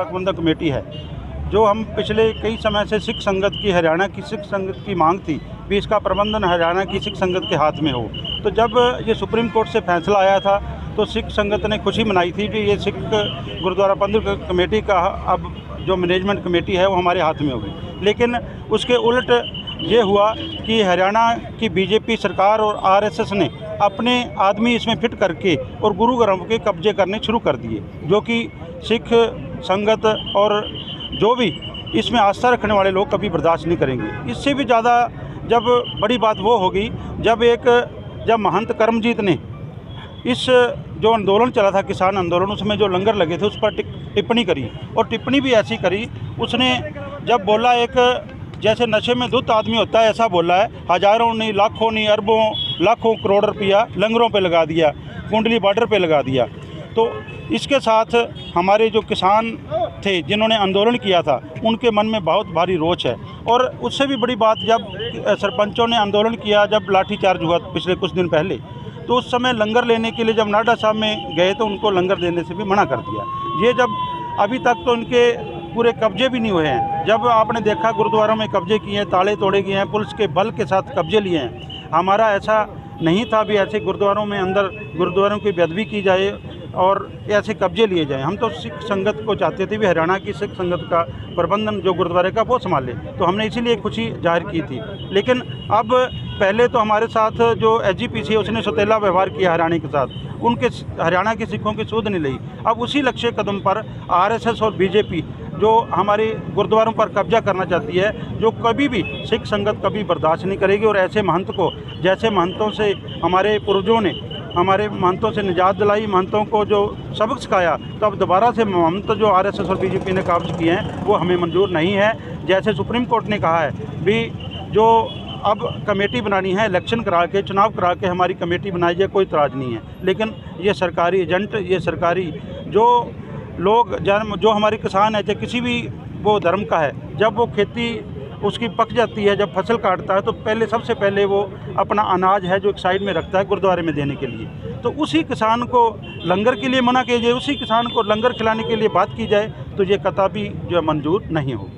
प्रबंधक कमेटी है, जो हम पिछले कई समय से सिख संगत की, हरियाणा की सिख संगत की मांग थी भी इसका प्रबंधन हरियाणा की सिख संगत के हाथ में हो। तो जब ये सुप्रीम कोर्ट से फैसला आया था तो सिख संगत ने खुशी मनाई थी कि ये सिख गुरुद्वारा प्रबंधक कमेटी का अब जो मैनेजमेंट कमेटी है वो हमारे हाथ में हो गई। लेकिन उसके उलट ये हुआ कि हरियाणा की बीजेपी सरकार और आरएसएस ने अपने आदमी इसमें फिट करके और गुरु ग्रंथ के कब्जे करने शुरू कर दिए, जो कि सिख संगत और जो भी इसमें आस्था रखने वाले लोग कभी बर्दाश्त नहीं करेंगे। इससे भी ज़्यादा जब बड़ी बात वो होगी जब महंत करमजीत ने इस जो आंदोलन चला था, किसान आंदोलन, उसमें जो लंगर लगे थे उस पर टिप्पणी करी, और टिप्पणी भी ऐसी करी, उसने जब बोला एक जैसे नशे में धुत आदमी होता है ऐसा बोला है, हज़ारों नहीं, लाखों नहीं, अरबों लाखों करोड़ रुपया लंगरों पे लगा दिया, कुंडली बॉर्डर पे लगा दिया। तो इसके साथ हमारे जो किसान थे जिन्होंने आंदोलन किया था उनके मन में बहुत भारी रोष है। और उससे भी बड़ी बात, जब सरपंचों ने आंदोलन किया, जब लाठीचार्ज हुआ पिछले कुछ दिन पहले, तो उस समय लंगर लेने के लिए जब नाडा साहब में गए तो उनको लंगर देने से भी मना कर दिया। ये जब अभी तक तो इनके पूरे कब्जे भी नहीं हुए हैं। जब आपने देखा गुरुद्वारों में कब्जे किए हैं, ताले तोड़े गए हैं, पुलिस के बल के साथ कब्जे लिए हैं। हमारा ऐसा नहीं था भी ऐसे गुरुद्वारों में अंदर गुरुद्वारों की बेअदबी की जाए और ऐसे कब्जे लिए जाएं। हम तो सिख संगत को चाहते थे भी हरियाणा की सिख संगत का प्रबंधन जो गुरुद्वारे का वो संभाले, तो हमने इसीलिए खुशी जाहिर की थी। लेकिन अब पहले तो हमारे साथ जो एसजीपीसी उसने सौतेला व्यवहार किया हरियाणा के साथ, उनके हरियाणा के सिखों की सुध नहीं ली। अब उसी लक्ष्य कदम पर आरएसएस और बीजेपी जो हमारे गुरुद्वारों पर कब्जा करना चाहती है, जो कभी भी सिख संगत कभी बर्दाश्त नहीं करेगी। और ऐसे महंत को, जैसे महंतों से हमारे पूर्वजों ने हमारे महंतों से निजात दिलाई, महंतों को जो सबक सिखाया, तो अब दोबारा से महंत जो आरएसएस और बीजेपी ने कब्ज किए हैं वो हमें मंजूर नहीं है। जैसे सुप्रीम कोर्ट ने कहा है भी जो अब कमेटी बनानी है, इलेक्शन करा के, चुनाव करा के हमारी कमेटी बनाई जाए, कोई इतराज़ नहीं है। लेकिन ये सरकारी एजेंट, ये सरकारी जो लोग जो हमारे किसान है, चाहे किसी भी वो धर्म का है, जब वो खेती उसकी पक जाती है, जब फसल काटता है, तो पहले सबसे पहले वो अपना अनाज है जो एक साइड में रखता है गुरुद्वारे में देने के लिए। तो उसी किसान को लंगर के लिए मना किया जाए, उसी किसान को लंगर खिलाने के लिए बात की जाए, तो ये कतई जो मंजूर नहीं हो।